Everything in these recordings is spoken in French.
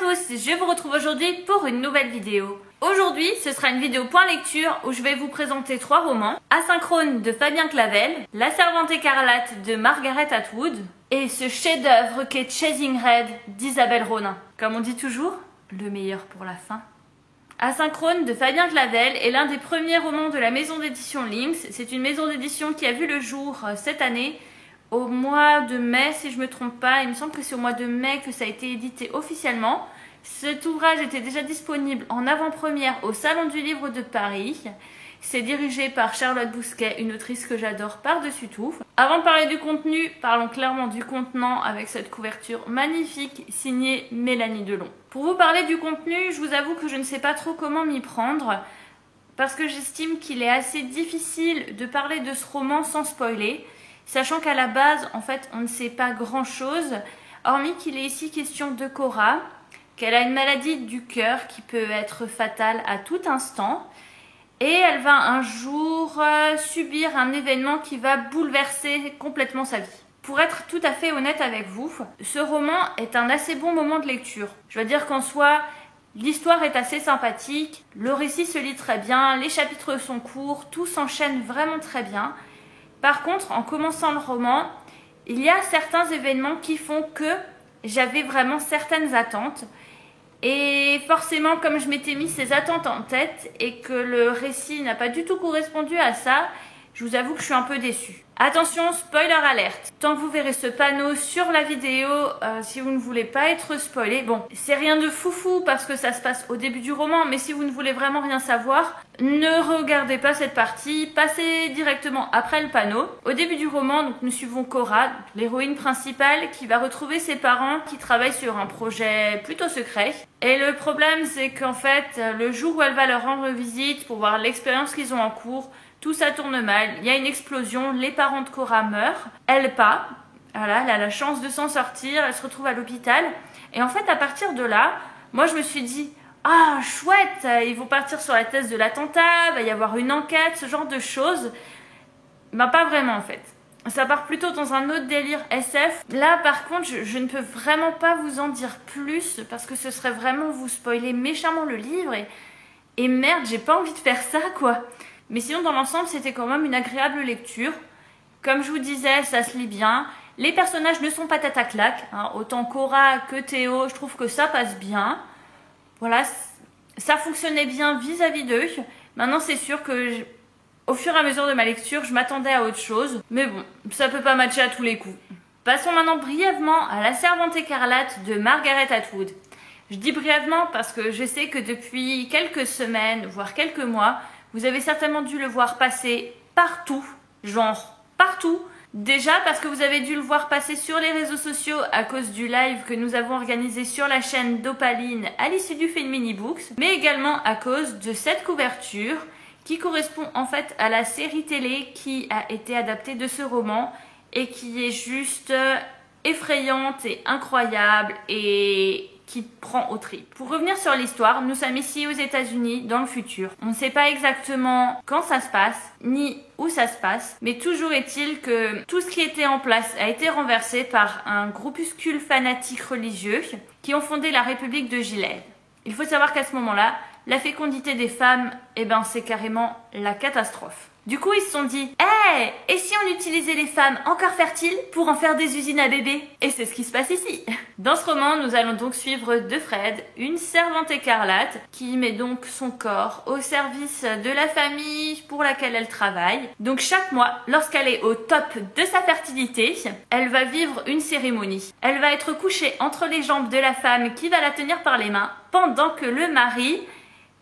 tous, je vous retrouve aujourd'hui pour une nouvelle vidéo. Aujourd'hui, ce sera une vidéo point lecture où je vais vous présenter 3 romans. Asynchrone de Fabien Clavel, La Servante écarlate de Margaret Atwood et ce chef-d'œuvre qu'est Chasing Red d'Isabelle Ronin. Comme on dit toujours, le meilleur pour la fin. Asynchrone de Fabien Clavel est l'un des premiers romans de la maison d'édition Lynx. C'est une maison d'édition qui a vu le jour cette année, au mois de mai si je ne me trompe pas. Il me semble que c'est au mois de mai que ça a été édité officiellement. Cet ouvrage était déjà disponible en avant-première au Salon du Livre de Paris. C'est dirigé par Charlotte Bousquet, une autrice que j'adore par-dessus tout. Avant de parler du contenu, parlons clairement du contenant avec cette couverture magnifique signée Mélanie Delon. Pour vous parler du contenu, je vous avoue que je ne sais pas trop comment m'y prendre parce que j'estime qu'il est assez difficile de parler de ce roman sans spoiler, sachant qu'à la base, en fait, on ne sait pas grand-chose, hormis qu'il est ici question de Cora, qu'elle a une maladie du cœur qui peut être fatale à tout instant. Et elle va un jour subir un événement qui va bouleverser complètement sa vie. Pour être tout à fait honnête avec vous, ce roman est un assez bon moment de lecture. Je veux dire qu'en soi, l'histoire est assez sympathique, le récit se lit très bien, les chapitres sont courts, tout s'enchaîne vraiment très bien. Par contre, en commençant le roman, il y a certains événements qui font que j'avais vraiment certaines attentes. Et forcément, comme je m'étais mis ces attentes en tête et que le récit n'a pas du tout correspondu à ça, je vous avoue que je suis un peu déçue. Attention, spoiler alerte. Tant que vous verrez ce panneau sur la vidéo, si vous ne voulez pas être spoilé, bon, c'est rien de foufou parce que ça se passe au début du roman, mais si vous ne voulez vraiment rien savoir, ne regardez pas cette partie, passez directement après le panneau. Au début du roman, donc, nous suivons Cora, l'héroïne principale, qui va retrouver ses parents qui travaillent sur un projet plutôt secret. Et le problème, c'est qu'en fait, le jour où elle va leur rendre visite pour voir l'expérience qu'ils ont en cours, tout ça tourne mal, il y a une explosion, les parents de Cora meurent, elle pas, voilà, elle a la chance de s'en sortir, elle se retrouve à l'hôpital. Et en fait, à partir de là, moi je me suis dit, ah chouette, ils vont partir sur la thèse de l'attentat, il va y avoir une enquête, ce genre de choses. Ben pas vraiment en fait. Ça part plutôt dans un autre délire SF. Là par contre, je ne peux vraiment pas vous en dire plus parce que ce serait vraiment vous spoiler méchamment le livre et merde, j'ai pas envie de faire ça quoi. Mais sinon, dans l'ensemble, c'était quand même une agréable lecture. Comme je vous disais, ça se lit bien. Les personnages ne sont pas tête à claque. Hein. Autant Cora que Théo, je trouve que ça passe bien. Voilà, ça fonctionnait bien vis-à-vis d'eux. Maintenant, c'est sûr que, au fur et à mesure de ma lecture, je m'attendais à autre chose. Mais bon, ça peut pas matcher à tous les coups. Passons maintenant brièvement à La Servante écarlate de Margaret Atwood. Je dis brièvement parce que je sais que depuis quelques semaines, voire quelques mois, vous avez certainement dû le voir passer partout, genre partout. Déjà parce que vous avez dû le voir passer sur les réseaux sociaux à cause du live que nous avons organisé sur la chaîne d'Opaline à l'issue du film Mini Books, mais également à cause de cette couverture qui correspond en fait à la série télé qui a été adaptée de ce roman et qui est juste effrayante et incroyable et qui prend au trip. Pour revenir sur l'histoire, nous sommes ici aux États-Unis dans le futur. On ne sait pas exactement quand ça se passe, ni où ça se passe, mais toujours est-il que tout ce qui était en place a été renversé par un groupuscule fanatique religieux qui ont fondé la République de Gilead. Il faut savoir qu'à ce moment-là, la fécondité des femmes, c'est carrément la catastrophe. Du coup, ils se sont dit, hey, et si on utilisait les femmes encore fertiles pour en faire des usines à bébés? Et c'est ce qui se passe ici. Dans ce roman, nous allons donc suivre de Fred, une servante écarlate, qui met donc son corps au service de la famille pour laquelle elle travaille. Donc chaque mois, lorsqu'elle est au top de sa fertilité, elle va vivre une cérémonie. Elle va être couchée entre les jambes de la femme qui va la tenir par les mains, pendant que le mari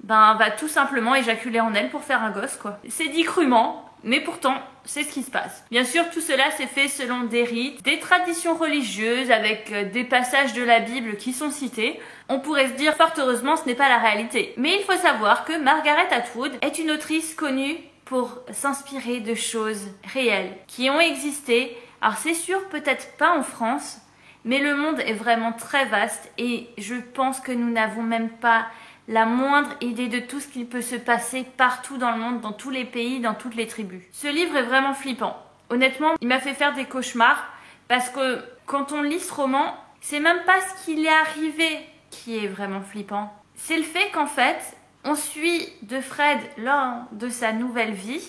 va tout simplement éjaculer en elle pour faire un gosse quoi. C'est dit crûment, mais pourtant c'est ce qui se passe. Bien sûr, tout cela s'est fait selon des rites, des traditions religieuses avec des passages de la Bible qui sont cités. On pourrait se dire, fort heureusement, ce n'est pas la réalité. Mais il faut savoir que Margaret Atwood est une autrice connue pour s'inspirer de choses réelles qui ont existé. Alors c'est sûr, peut-être pas en France, mais le monde est vraiment très vaste et je pense que nous n'avons même pas la moindre idée de tout ce qu'il peut se passer partout dans le monde, dans tous les pays, dans toutes les tribus. Ce livre est vraiment flippant. Honnêtement, il m'a fait faire des cauchemars parce que quand on lit ce roman, c'est même pas ce qu'il est arrivé qui est vraiment flippant, c'est le fait qu'en fait, on suit de Fred lors de sa nouvelle vie,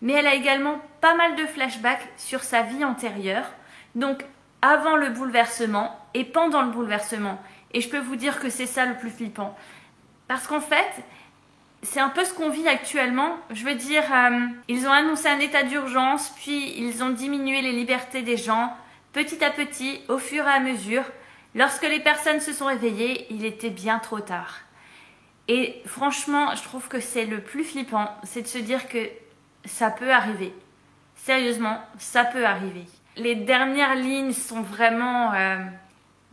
mais elle a également pas mal de flashbacks sur sa vie antérieure, donc avant le bouleversement et pendant le bouleversement. Et je peux vous dire que c'est ça le plus flippant. Parce qu'en fait, c'est un peu ce qu'on vit actuellement. Je veux dire, ils ont annoncé un état d'urgence, puis ils ont diminué les libertés des gens, petit à petit, au fur et à mesure. Lorsque les personnes se sont réveillées, il était bien trop tard. Et franchement, je trouve que c'est le plus flippant, c'est de se dire que ça peut arriver. Sérieusement, ça peut arriver. Les dernières lignes sont vraiment,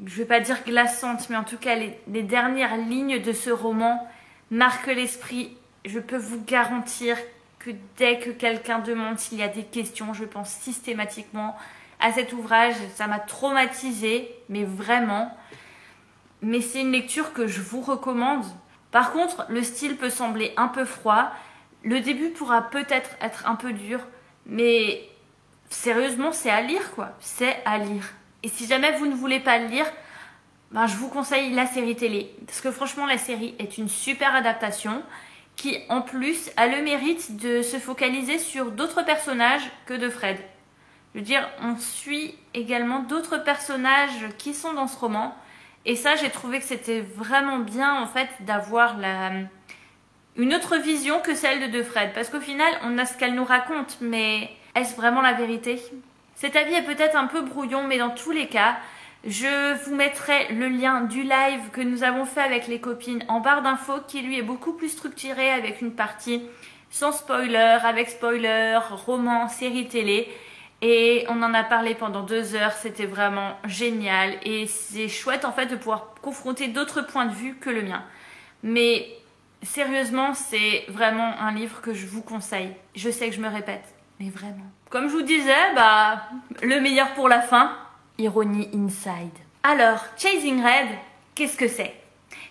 je vais pas dire glaçantes, mais en tout cas, les dernières lignes de ce roman marquent l'esprit. Je peux vous garantir que dès que quelqu'un demande s'il y a des questions, je pense systématiquement à cet ouvrage. Ça m'a traumatisée, mais vraiment. Mais c'est une lecture que je vous recommande. Par contre, le style peut sembler un peu froid. Le début pourra peut-être être un peu dur, mais sérieusement, c'est à lire quoi. C'est à lire. Et si jamais vous ne voulez pas le lire, ben, je vous conseille la série télé. Parce que franchement, la série est une super adaptation qui, en plus, a le mérite de se focaliser sur d'autres personnages que de Fred. Je veux dire, on suit également d'autres personnages qui sont dans ce roman. Et ça, j'ai trouvé que c'était vraiment bien, en fait, d'avoir une autre vision que celle de Fred. Parce qu'au final, on a ce qu'elle nous raconte, mais est-ce vraiment la vérité? Cet avis est peut-être un peu brouillon, mais dans tous les cas, je vous mettrai le lien du live que nous avons fait avec les copines en barre d'infos, qui lui est beaucoup plus structuré, avec une partie sans spoiler, avec spoiler, roman, série télé. Et on en a parlé pendant 2 heures, c'était vraiment génial. Et c'est chouette en fait de pouvoir confronter d'autres points de vue que le mien. Mais sérieusement, c'est vraiment un livre que je vous conseille. Je sais que je me répète, mais vraiment. Comme je vous disais, le meilleur pour la fin, ironie inside. Alors, Chasing Red, qu'est-ce que c'est?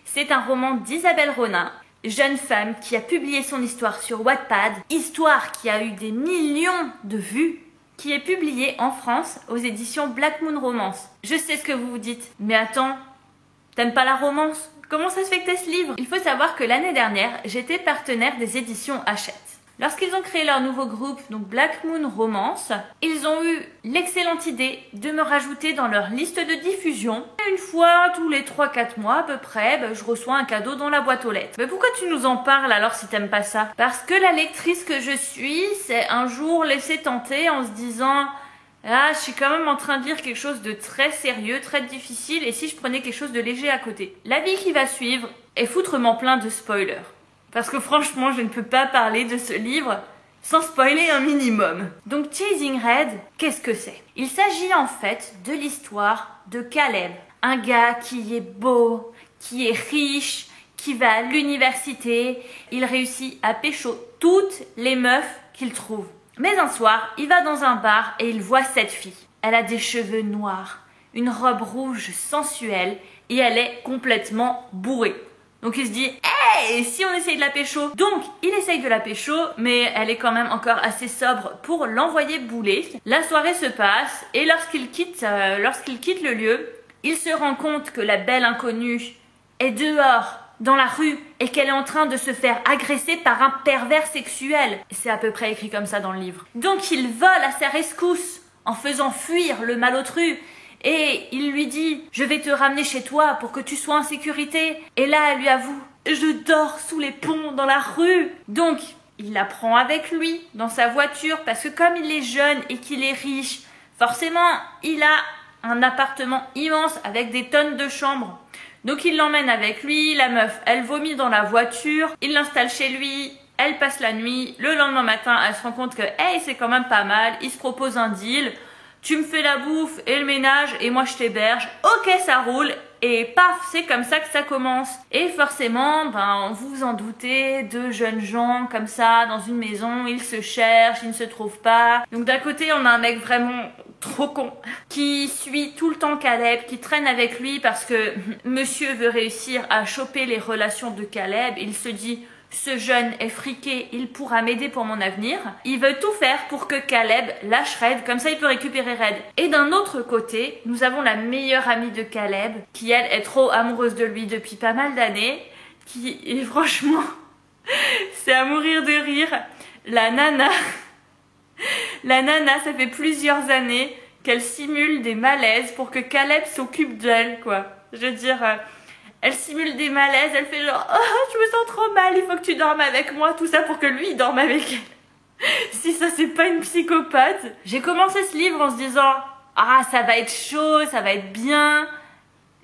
C'est un roman d'Isabelle Ronin, jeune femme qui a publié son histoire sur Wattpad, histoire qui a eu des millions de vues, qui est publié en France aux éditions Black Moon Romance. Je sais ce que vous vous dites, mais attends, t'aimes pas la romance? Comment ça se fait que t'aies ce livre? Il faut savoir que l'année dernière, j'étais partenaire des éditions Hachette. Lorsqu'ils ont créé leur nouveau groupe, donc Black Moon Romance, ils ont eu l'excellente idée de me rajouter dans leur liste de diffusion. Une fois tous les 3-4 mois à peu près, je reçois un cadeau dans la boîte aux lettres. Mais pourquoi tu nous en parles alors si t'aimes pas ça? Parce que la lectrice que je suis s'est un jour laissée tenter en se disant « Ah, je suis quand même en train de lire quelque chose de très sérieux, très difficile, et si je prenais quelque chose de léger à côté ?» L'avis qui va suivre est foutrement plein de spoilers. Parce que franchement, je ne peux pas parler de ce livre sans spoiler un minimum. Donc Chasing Red, qu'est-ce que c'est? Il s'agit en fait de l'histoire de Caleb. Un gars qui est beau, qui est riche, qui va à l'université. Il réussit à pécho toutes les meufs qu'il trouve. Mais un soir, il va dans un bar et il voit cette fille. Elle a des cheveux noirs, une robe rouge sensuelle et elle est complètement bourrée. Donc il se dit « Hey, si on essaye de la pécho ?» Donc il essaye de la pécho, mais elle est quand même encore assez sobre pour l'envoyer bouler. La soirée se passe et lorsqu'il quitte le lieu, il se rend compte que la belle inconnue est dehors, dans la rue, et qu'elle est en train de se faire agresser par un pervers sexuel. C'est à peu près écrit comme ça dans le livre. Donc il vole à sa rescousse en faisant fuir le malotru. Et il lui dit « Je vais te ramener chez toi pour que tu sois en sécurité. » Et là, elle lui avoue « Je dors sous les ponts dans la rue. » Donc, il la prend avec lui dans sa voiture parce que comme il est jeune et qu'il est riche, forcément, il a un appartement immense avec des tonnes de chambres. Donc, il l'emmène avec lui. La meuf, elle vomit dans la voiture. Il l'installe chez lui. Elle passe la nuit. Le lendemain matin, elle se rend compte que « Hey, c'est quand même pas mal. » Il se propose un deal. Tu me fais la bouffe et le ménage et moi je t'héberge. Ok, ça roule. Et paf, c'est comme ça que ça commence. Et forcément, vous vous en doutez, 2 jeunes gens comme ça dans une maison, ils se cherchent, ils ne se trouvent pas. Donc d'un côté, on a un mec vraiment trop con qui suit tout le temps Caleb, qui traîne avec lui parce que monsieur veut réussir à choper les relations de Caleb. Il se dit ce jeune est friqué, il pourra m'aider pour mon avenir. Il veut tout faire pour que Caleb lâche Red, comme ça il peut récupérer Red. Et d'un autre côté, nous avons la meilleure amie de Caleb, qui elle est trop amoureuse de lui depuis pas mal d'années, qui est franchement, c'est à mourir de rire. La nana, ça fait plusieurs années qu'elle simule des malaises pour que Caleb s'occupe d'elle, quoi. Je veux dire... elle simule des malaises, elle fait genre « Oh, je me sens trop mal, il faut que tu dormes avec moi », tout ça pour que lui, il dorme avec elle. Si ça, c'est pas une psychopathe. J'ai commencé ce livre en se disant « Ah, ça va être chaud, ça va être bien ».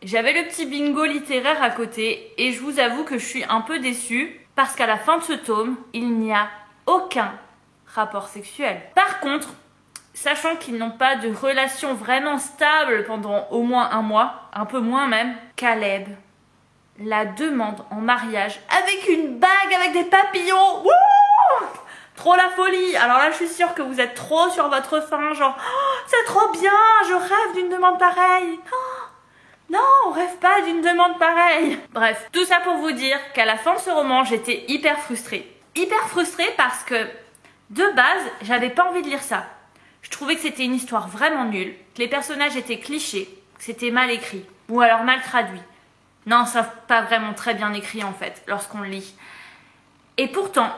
J'avais le petit bingo littéraire à côté et je vous avoue que je suis un peu déçue parce qu'à la fin de ce tome, il n'y a aucun rapport sexuel. Par contre, sachant qu'ils n'ont pas de relation vraiment stable pendant au moins un mois, un peu moins même, Caleb la demande en mariage avec une bague avec des papillons. Wouh! Trop la folie. Alors là, je suis sûre que vous êtes trop sur votre faim, genre oh, c'est trop bien, je rêve d'une demande pareille. Oh, non, on rêve pas d'une demande pareille. Bref, tout ça pour vous dire qu'à la fin de ce roman, j'étais hyper frustrée. Hyper frustrée parce que de base, j'avais pas envie de lire ça. Je trouvais que c'était une histoire vraiment nulle, que les personnages étaient clichés, que c'était mal écrit ou alors mal traduit. Non, ça pas vraiment très bien écrit en fait, lorsqu'on le lit. Et pourtant,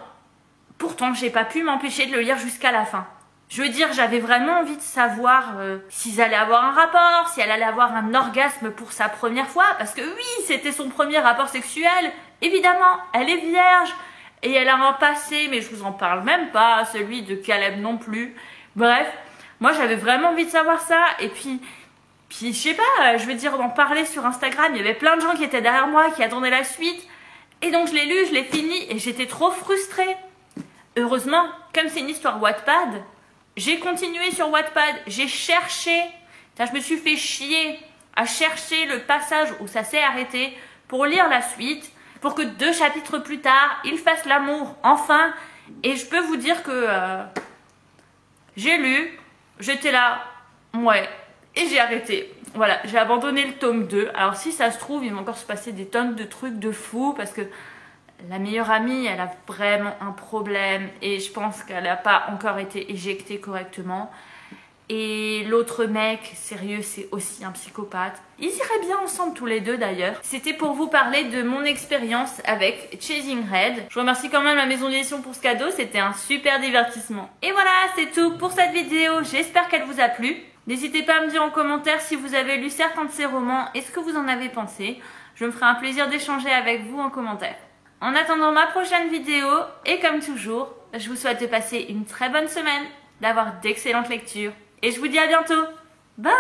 j'ai pas pu m'empêcher de le lire jusqu'à la fin. Je veux dire, j'avais vraiment envie de savoir s'ils allaient avoir un rapport, si elle allait avoir un orgasme pour sa première fois, parce que oui, c'était son premier rapport sexuel. Évidemment, elle est vierge, et elle a un passé, mais je vous en parle même pas, celui de Caleb non plus. Bref, moi j'avais vraiment envie de savoir ça, et puis je sais pas, je veux dire, d'en parler sur Instagram, il y avait plein de gens qui étaient derrière moi, qui attendaient la suite. Et donc je l'ai lu, je l'ai fini et j'étais trop frustrée. Heureusement, comme c'est une histoire Wattpad, j'ai continué sur Wattpad, j'ai cherché, je me suis fait chier à chercher le passage où ça s'est arrêté pour lire la suite, pour que 2 chapitres plus tard, ils fassent l'amour, enfin. Et je peux vous dire que j'ai lu, j'étais là, ouais. Et j'ai arrêté. Voilà, j'ai abandonné le tome 2. Alors si ça se trouve, il va encore se passer des tonnes de trucs de fou parce que la meilleure amie, elle a vraiment un problème et je pense qu'elle n'a pas encore été éjectée correctement. Et l'autre mec, sérieux, c'est aussi un psychopathe. Ils iraient bien ensemble tous les deux d'ailleurs. C'était pour vous parler de mon expérience avec Chasing Red. Je remercie quand même la maison d'édition pour ce cadeau, c'était un super divertissement. Et voilà, c'est tout pour cette vidéo. J'espère qu'elle vous a plu. N'hésitez pas à me dire en commentaire si vous avez lu certains de ces romans et ce que vous en avez pensé. Je me ferai un plaisir d'échanger avec vous en commentaire. En attendant ma prochaine vidéo, et comme toujours, je vous souhaite de passer une très bonne semaine, d'avoir d'excellentes lectures. Et je vous dis à bientôt. Bye!